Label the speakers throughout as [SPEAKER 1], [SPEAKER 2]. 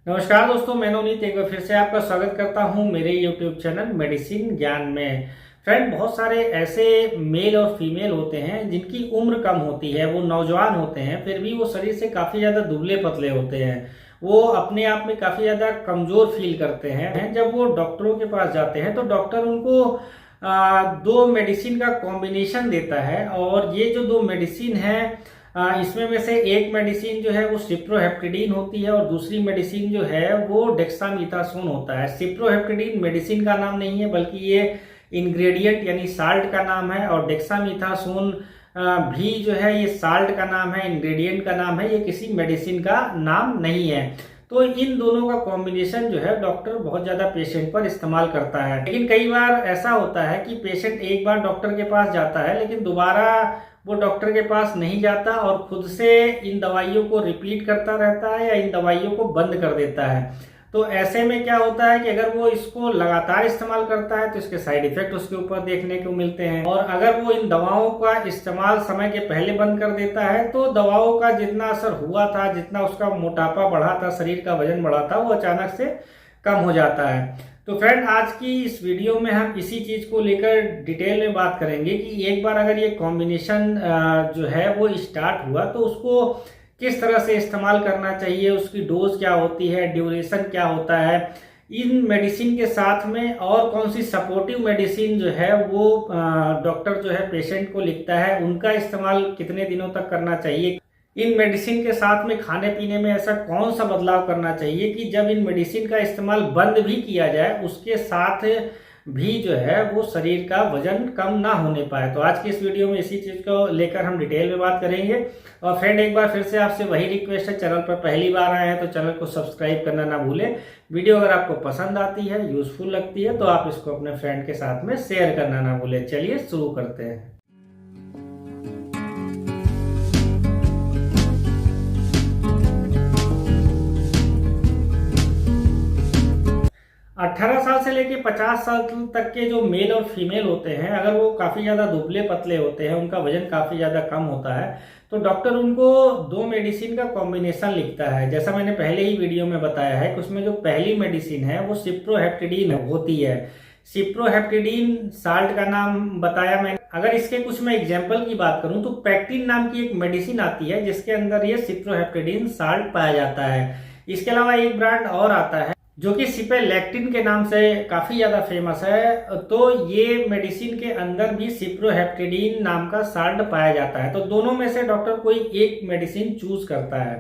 [SPEAKER 1] नमस्कार दोस्तों, मैं नवनीत एक बार फिर से आपका स्वागत करता हूं मेरे YouTube चैनल मेडिसिन ज्ञान में। फ्रेंड, बहुत सारे ऐसे मेल और फीमेल होते हैं जिनकी उम्र कम होती है, वो नौजवान होते हैं, फिर भी वो शरीर से काफ़ी ज़्यादा दुबले पतले होते हैं। वो अपने आप में काफ़ी ज़्यादा कमज़ोर फील करते हैं। जब वो डॉक्टरों के पास जाते हैं तो डॉक्टर उनको दो मेडिसिन का कॉम्बिनेशन देता है, और ये जो दो मेडिसिन है इसमें में से एक मेडिसिन जो है वो सिप्रोहेप्टेडीन होती है और दूसरी मेडिसिन जो है वो डेक्सामीथासोन होता है। सिप्रोहेप्टेडीन मेडिसिन का नाम नहीं है, बल्कि ये इंग्रेडिएंट यानी साल्ट का नाम है, और डेक्सामीथासोन भी जो है ये साल्ट का नाम है, इंग्रेडिएंट का नाम है, ये किसी मेडिसिन का नाम नहीं है। तो इन दोनों का कॉम्बिनेशन जो है डॉक्टर बहुत ज़्यादा पेशेंट पर इस्तेमाल करता है। लेकिन कई बार ऐसा होता है कि पेशेंट एक बार डॉक्टर के पास जाता है लेकिन दोबारा वो डॉक्टर के पास नहीं जाता और खुद से इन दवाइयों को रिपीट करता रहता है या इन दवाइयों को बंद कर देता है। तो ऐसे में क्या होता है कि अगर वो इसको लगातार इस्तेमाल करता है तो इसके साइड इफेक्ट उसके ऊपर देखने को मिलते हैं, और अगर वो इन दवाओं का इस्तेमाल समय के पहले बंद कर देता है तो दवाओं का जितना असर हुआ था, जितना उसका मोटापा बढ़ा था, शरीर का वजन बढ़ा था, वो अचानक से कम हो जाता है। तो फ्रेंड, आज की इस वीडियो में हम इसी चीज को लेकर डिटेल में बात करेंगे कि एक बार अगर ये कॉम्बिनेशन जो है वो स्टार्ट हुआ तो उसको किस तरह से इस्तेमाल करना चाहिए, उसकी डोज क्या होती है, ड्यूरेशन क्या होता है, इन मेडिसिन के साथ में और कौन सी सपोर्टिव मेडिसिन जो है वो डॉक्टर जो है पेशेंट को लिखता है, उनका इस्तेमाल कितने दिनों तक करना चाहिए, इन मेडिसिन के साथ में खाने पीने में ऐसा कौन सा बदलाव करना चाहिए कि जब इन मेडिसिन का इस्तेमाल बंद भी किया जाए उसके साथ भी जो है वो शरीर का वजन कम ना होने पाए। तो आज की इस वीडियो में इसी चीज को लेकर हम डिटेल में बात करेंगे। और फ्रेंड, एक बार फिर से आपसे वही रिक्वेस्ट है, चैनल पर पहली बार आए हैं तो चैनल को सब्सक्राइब करना ना भूलें। वीडियो अगर आपको पसंद आती है, यूजफुल लगती है, तो आप इसको अपने फ्रेंड के साथ में शेयर करना ना भूलें। चलिए शुरू करते हैं। 18 साल से लेके 50 साल तक के जो मेल और फीमेल होते हैं, अगर वो काफ़ी ज़्यादा दुबले पतले होते हैं, उनका वजन काफ़ी ज़्यादा कम होता है, तो डॉक्टर उनको दो मेडिसिन का कॉम्बिनेशन लिखता है। जैसा मैंने पहले ही वीडियो में बताया है कि उसमें जो पहली मेडिसिन है वो सिप्रोहेप्टेडीन होती है। सिप्रोहेप्टेडीन साल्ट का नाम बताया मैंने। अगर इसके कुछ मैं एग्जाम्पल की बात करूं तो पैक्टिन नाम की एक मेडिसिन आती है जिसके अंदर ये सिप्रोहेप्टेडीन साल्ट पाया जाता है। इसके अलावा एक ब्रांड और आता है जो कि सिपेलैक्टिन के नाम से काफी ज्यादा फेमस है। तो ये मेडिसिन के अंदर भी सिप्रोहेप्टेडीन नाम का साल्ट पाया जाता है। तो दोनों में से डॉक्टर कोई एक मेडिसिन चूज करता है।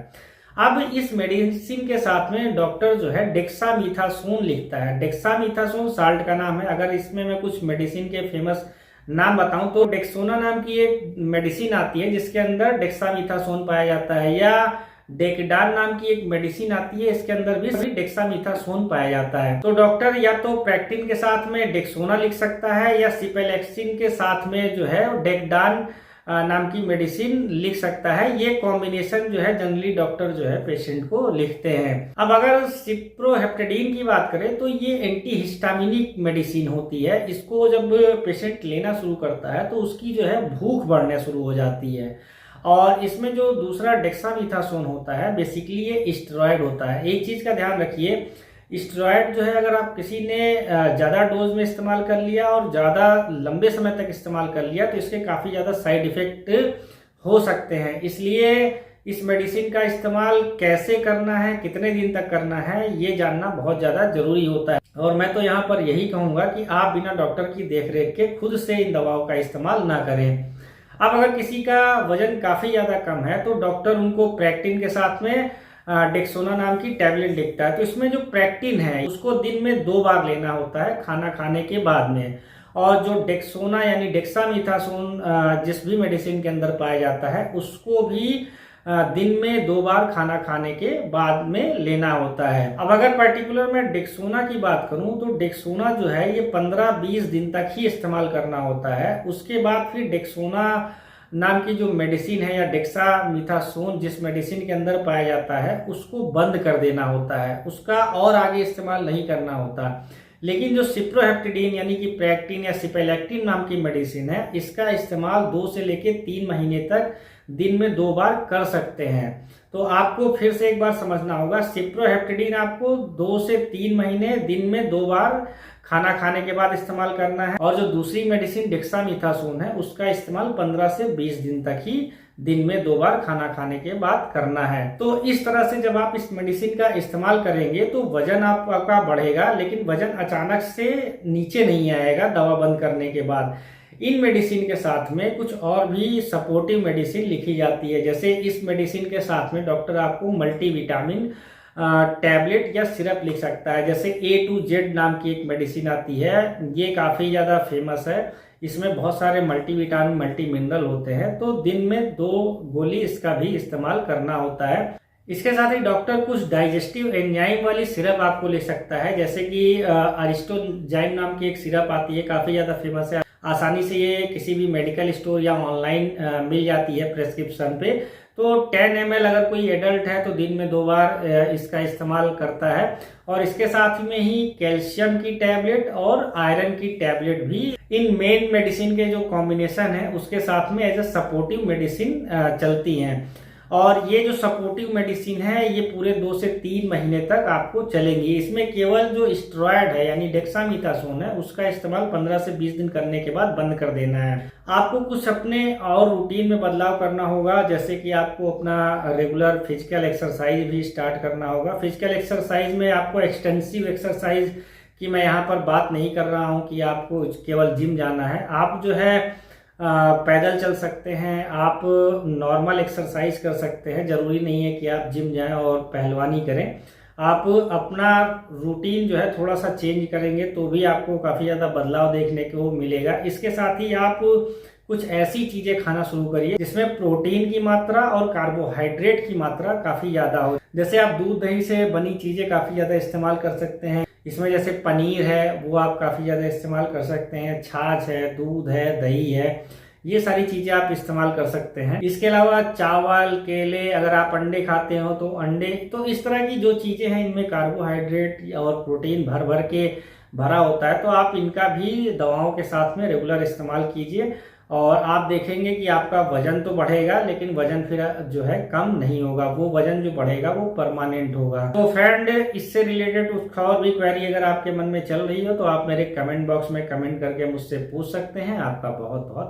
[SPEAKER 1] अब इस मेडिसिन के साथ में डॉक्टर जो है डेक्सामीथासोन लिखता है। डेक्सामीथासोन साल्ट का नाम है। अगर इसमें मैं कुछ मेडिसिन के फेमस नाम बताऊं तो डेक्सोना नाम की एक मेडिसिन आती है जिसके अंदर डेक्सामीथासोन पाया जाता है, या डेकेडान नाम की एक मेडिसिन आती है, इसके अंदर भी डेक्सामीथासोन पाया जाता है। तो डॉक्टर या तो पैक्टिन के साथ में डेक्सोना लिख सकता है या सिपेलैक्सिन के साथ में जो है डेकडान नाम की मेडिसिन लिख सकता है। ये कॉम्बिनेशन जो है जनरली डॉक्टर जो है पेशेंट को लिखते हैं। अब अगर सिप्रोहेप्टेडीन की बात करें तो ये एंटीहिस्टामिनिक मेडिसिन होती है। इसको जब पेशेंट लेना शुरू करता है तो उसकी जो है भूख बढ़ने शुरू हो जाती है। और इसमें जो दूसरा डेक्सामीथासोन होता है बेसिकली ये स्टेरॉयड होता है। एक चीज का ध्यान रखिए, स्टेरॉयड जो है अगर आप किसी ने ज़्यादा डोज में इस्तेमाल कर लिया और ज़्यादा लंबे समय तक इस्तेमाल कर लिया तो इसके काफ़ी ज़्यादा साइड इफेक्ट हो सकते हैं। इसलिए इस मेडिसिन का इस्तेमाल कैसे करना है, कितने दिन तक करना है, ये जानना बहुत ज़्यादा जरूरी होता है। और मैं तो यहाँ पर यही कहूँगा कि आप बिना डॉक्टर की देखरेख के खुद से इन दवाओं का इस्तेमाल ना करें। अब अगर किसी का वजन काफ़ी ज़्यादा कम है तो डॉक्टर उनको पैक्टिन के साथ में डेक्सोना नाम की टैबलेट लिखता है। तो इसमें जो पैक्टिन है उसको दिन में 2 बार लेना होता है खाना खाने के बाद में, और जो डेक्सोना यानी डेक्सामीथासोन जिस भी मेडिसिन के अंदर पाया जाता है उसको भी दिन में 2 बार खाना खाने के बाद में लेना होता है। अब अगर पर्टिकुलर मैं डेक्सोना की बात करूं तो डेक्सोना जो है ये 15-20 दिन तक ही इस्तेमाल करना होता है। उसके बाद फिर डेक्सोना नाम की जो मेडिसिन है या डेक्सामीथासोन जिस मेडिसिन के अंदर पाया जाता है उसको बंद कर देना होता है, उसका और आगे इस्तेमाल नहीं करना होता। लेकिन जो सिप्रोहेप्टेडीन यानी कि पैक्टिन या सिपेलैक्टिन नाम की मेडिसिन है, इसका इस्तेमाल 2 से लेकर 3 महीने तक दिन में 2 बार कर सकते हैं। तो आपको फिर से एक बार समझना होगा, सिप्रोहेप्टेडिन आपको 2 से 3 महीने दिन में 2 बार खाना खाने के बाद इस्तेमाल करना है, और जो दूसरी मेडिसिन डेक्सामेथासोन है उसका इस्तेमाल 15 से 20 दिन तक ही दिन में 2 बार खाना खाने के बाद करना है। तो इस तरह से जब आप इस मेडिसिन का इस्तेमाल करेंगे तो वजन आपका बढ़ेगा, लेकिन वजन अचानक से नीचे नहीं आएगा दवा बंद करने के बाद। इन मेडिसिन के साथ में कुछ और भी सपोर्टिव मेडिसिन लिखी जाती है, जैसे इस मेडिसिन के साथ में डॉक्टर आपको मल्टीविटामिन टैबलेट या सिरप लिख सकता है। जैसे A to Z नाम की एक मेडिसिन आती है, ये काफ़ी ज़्यादा फेमस है। इसमें बहुत सारे मल्टीविटामिन मल्टी मिनरल होते हैं, तो दिन में 2 गोली इसका भी इस्तेमाल करना होता है। इसके साथ ही डॉक्टर कुछ डाइजेस्टिव एंजाइम वाली सिरप आपको लिख सकता है, जैसे कि अरिस्टोजाइम नाम की एक सिरप आती है, काफ़ी ज़्यादा फेमस है। आसानी से ये किसी भी मेडिकल स्टोर या ऑनलाइन मिल जाती है प्रेस्क्रिप्शन पे। तो 10 ml अगर कोई एडल्ट है तो दिन में 2 बार इसका इस्तेमाल करता है। और इसके साथ में ही कैल्शियम की टैबलेट और आयरन की टैबलेट भी इन मेन मेडिसिन के जो कॉम्बिनेशन है उसके साथ में एज ए सपोर्टिव मेडिसिन चलती हैं। और ये जो सपोर्टिव मेडिसिन है ये पूरे 2 से 3 महीने तक आपको चलेंगी। इसमें केवल जो स्टेरॉयड है यानी डेक्सामेथासोन है उसका इस्तेमाल 15 से 20 दिन करने के बाद बंद कर देना है। आपको कुछ अपने और रूटीन में बदलाव करना होगा, जैसे कि आपको अपना रेगुलर फिजिकल एक्सरसाइज भी स्टार्ट करना होगा। फिजिकल एक्सरसाइज में आपको एक्सटेंसिव एक्सरसाइज की मैं यहाँ पर बात नहीं कर रहा हूँ कि आपको केवल जिम जाना है। आप जो है पैदल चल सकते हैं, आप नॉर्मल एक्सरसाइज कर सकते हैं, जरूरी नहीं है कि आप जिम जाएं और पहलवानी करें। आप अपना रूटीन जो है थोड़ा सा चेंज करेंगे तो भी आपको काफ़ी ज़्यादा बदलाव देखने को मिलेगा। इसके साथ ही आप कुछ ऐसी चीज़ें खाना शुरू करिए जिसमें प्रोटीन की मात्रा और कार्बोहाइड्रेट की मात्रा काफ़ी ज़्यादा हो। जैसे आप दूध दही से बनी चीज़ें काफ़ी ज़्यादा इस्तेमाल कर सकते हैं। इसमें जैसे पनीर है वो आप काफ़ी ज़्यादा इस्तेमाल कर सकते हैं, छाछ है, दूध है, दही है, ये सारी चीज़ें आप इस्तेमाल कर सकते हैं। इसके अलावा चावल, केले, अगर आप अंडे खाते हो तो अंडे, तो इस तरह की जो चीज़ें हैं इनमें कार्बोहाइड्रेट और प्रोटीन भर भर के भरा होता है, तो आप इनका भी दवाओं के साथ में रेगुलर इस्तेमाल कीजिए और आप देखेंगे कि आपका वजन तो बढ़ेगा लेकिन वजन फिर जो है कम नहीं होगा। वो वजन जो बढ़ेगा वो परमानेंट होगा। तो फ्रेंड, इससे रिलेटेड कुछ और भी क्वेरी अगर आपके मन में चल रही हो तो आप मेरे कमेंट बॉक्स में कमेंट करके मुझसे पूछ सकते हैं। आपका बहुत बहुत